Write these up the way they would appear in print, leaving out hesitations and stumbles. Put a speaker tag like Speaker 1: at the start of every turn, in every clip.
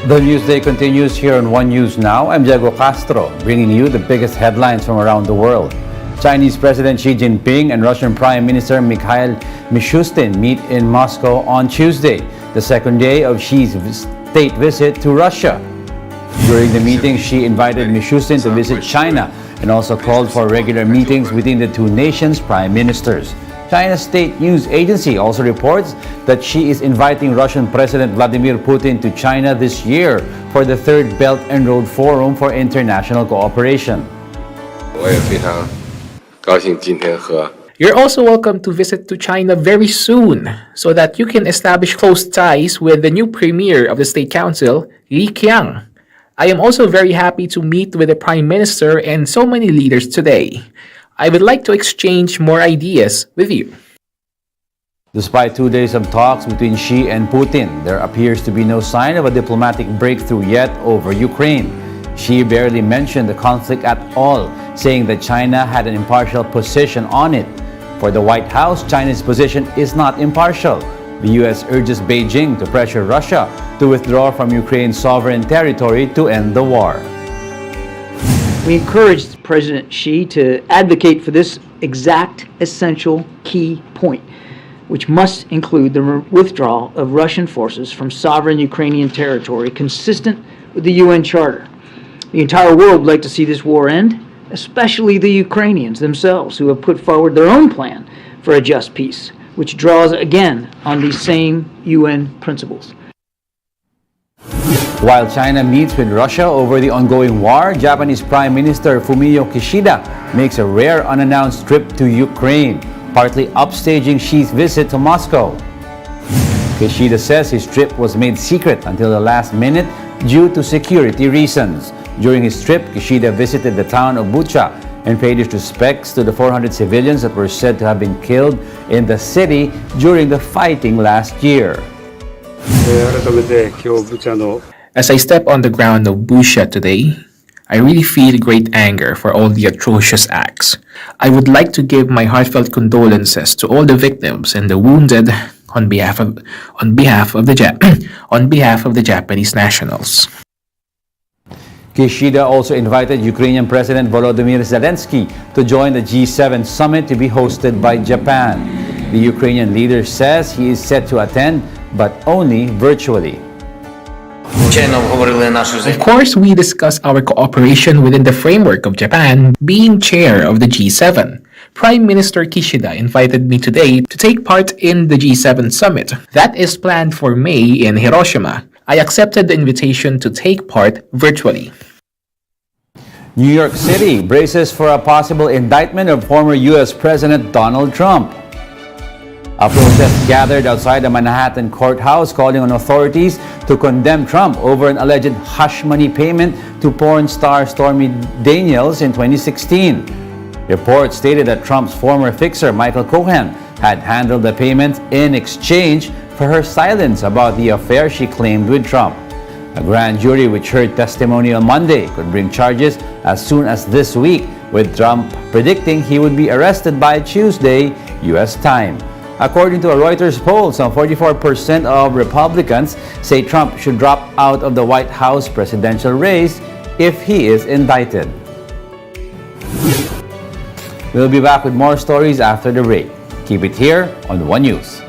Speaker 1: The Newsday continues here on One News Now. I'm Diego Castro, bringing you the biggest headlines from around the world. Chinese President Xi Jinping and Russian Prime Minister Mikhail Mishustin meet in Moscow on Tuesday, the second day of Xi's state visit to Russia. During the meeting, Xi invited Mishustin to visit China and also called for regular meetings between the two nations' prime ministers. China's state news agency also reports that Xi is inviting Russian President Vladimir Putin to China this year for the Third Belt and Road Forum for International Cooperation.
Speaker 2: You're also welcome to visit to China very soon so that you can establish close ties with the new premier of the State Council, Li Qiang. I am also very happy to meet with the Prime Minister and so many leaders today. I would like to exchange more ideas with you.
Speaker 1: Despite 2 days of talks between Xi and Putin, there appears to be no sign of a diplomatic breakthrough yet over Ukraine. Xi barely mentioned the conflict at all, saying that China had an impartial position on it. For the White House, China's position is not impartial. The U.S. urges Beijing to pressure Russia to withdraw from Ukraine's sovereign territory to end the war.
Speaker 3: We encouraged President Xi to advocate for this exact essential key point, which must include the withdrawal of Russian forces from sovereign Ukrainian territory consistent with the UN Charter. The entire world would like to see this war end, especially the Ukrainians themselves, who have put forward their own plan for a just peace, which draws again on these same UN principles.
Speaker 1: While China meets with Russia over the ongoing war, Japanese Prime Minister Fumio Kishida makes a rare unannounced trip to Ukraine, partly upstaging Xi's visit to Moscow. Kishida says his trip was made secret until the last minute due to security reasons. During his trip, Kishida visited the town of Bucha and paid his respects to the 400 civilians that were said to have been killed in the city during the fighting last year.
Speaker 2: As I step on the ground of Bucha today, I really feel great anger for all the atrocious acts. I would like to give my heartfelt condolences to all the victims and the wounded on behalf of the Japanese nationals.
Speaker 1: Kishida also invited Ukrainian President Volodymyr Zelensky to join the G7 summit to be hosted by Japan. The Ukrainian leader says he is set to attend, but only virtually.
Speaker 2: Of course, we discuss our cooperation within the framework of Japan being chair of the G7. Prime Minister Kishida invited me today to take part in the G7 summit. That is planned for May in Hiroshima. I accepted the invitation to take part virtually.
Speaker 1: New York City braces for a possible indictment of former U.S. President Donald Trump. A protest gathered outside the Manhattan courthouse calling on authorities to condemn Trump over an alleged hush money payment to porn star Stormy Daniels in 2016. Reports stated that Trump's former fixer Michael Cohen had handled the payments in exchange for her silence about the affair she claimed with Trump. A grand jury which heard testimony on Monday could bring charges as soon as this week, with Trump predicting he would be arrested by Tuesday, U.S. time. According to a Reuters poll, some 44% of Republicans say Trump should drop out of the White House presidential race if he is indicted. We'll be back with more stories after the break. Keep it here on One News.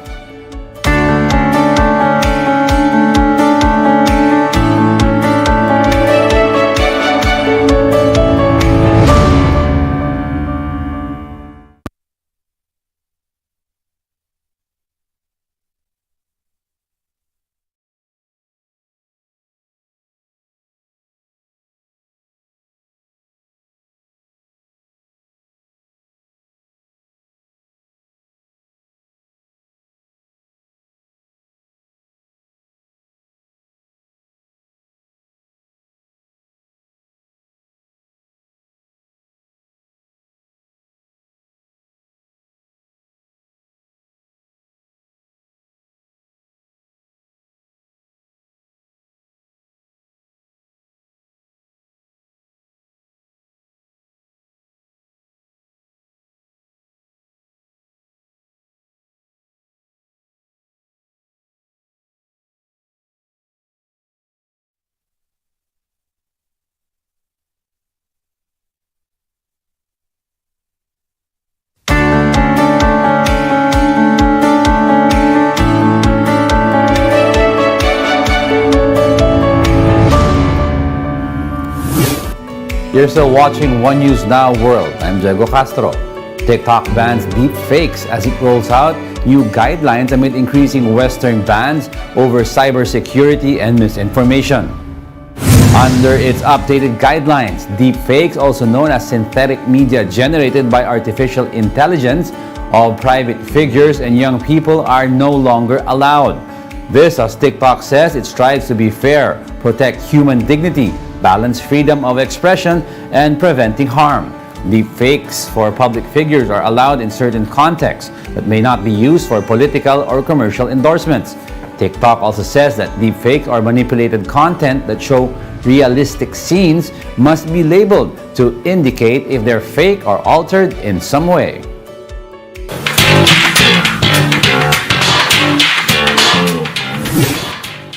Speaker 1: You're still watching One News Now World. I'm Diego Castro. TikTok bans deep fakes as it rolls out new guidelines amid increasing Western bans over cybersecurity and misinformation. Under its updated guidelines, deep fakes, also known as synthetic media generated by artificial intelligence of private figures and young people, are no longer allowed. This, as TikTok says, it strives to be fair, protect human dignity, balance freedom of expression, and preventing harm. Deepfakes for public figures are allowed in certain contexts but may not be used for political or commercial endorsements. TikTok also says that deepfakes or manipulated content that show realistic scenes must be labeled to indicate if they're fake or altered in some way.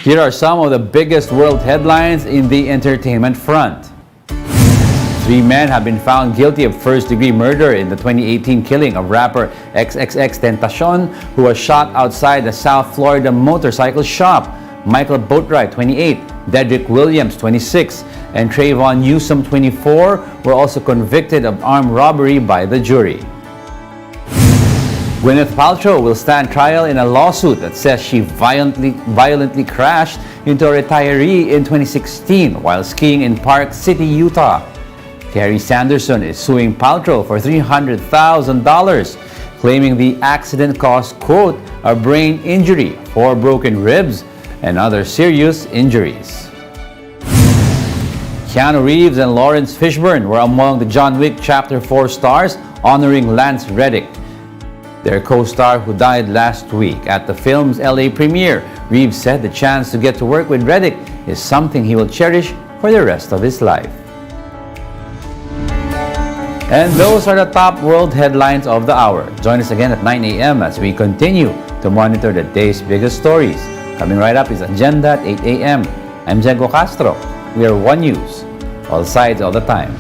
Speaker 1: Here are some of the biggest world headlines in the entertainment front. 3 men have been found guilty of first-degree murder in the 2018 killing of rapper XXXTentacion, who was shot outside the South Florida motorcycle shop. Michael Boatwright, 28, Dedrick Williams, 26, and Trayvon Newsom, 24, were also convicted of armed robbery by the jury. Gwyneth Paltrow will stand trial in a lawsuit that says she violently crashed into a retiree in 2016 while skiing in Park City, Utah. Kerry Sanderson is suing Paltrow for $300,000, claiming the accident caused, quote, a brain injury, 4 broken ribs, and other serious injuries. Keanu Reeves and Lawrence Fishburne were among the John Wick Chapter 4 stars honoring Lance Reddick, their co-star who died last week. At the film's LA premiere, Reeves said the chance to get to work with Reddick is something he will cherish for the rest of his life. And those are the top world headlines of the hour. Join us again at 9 a.m. as we continue to monitor the day's biggest stories. Coming right up is Agenda at 8 a.m. I'm Diego Castro. We are One News, all sides all the time.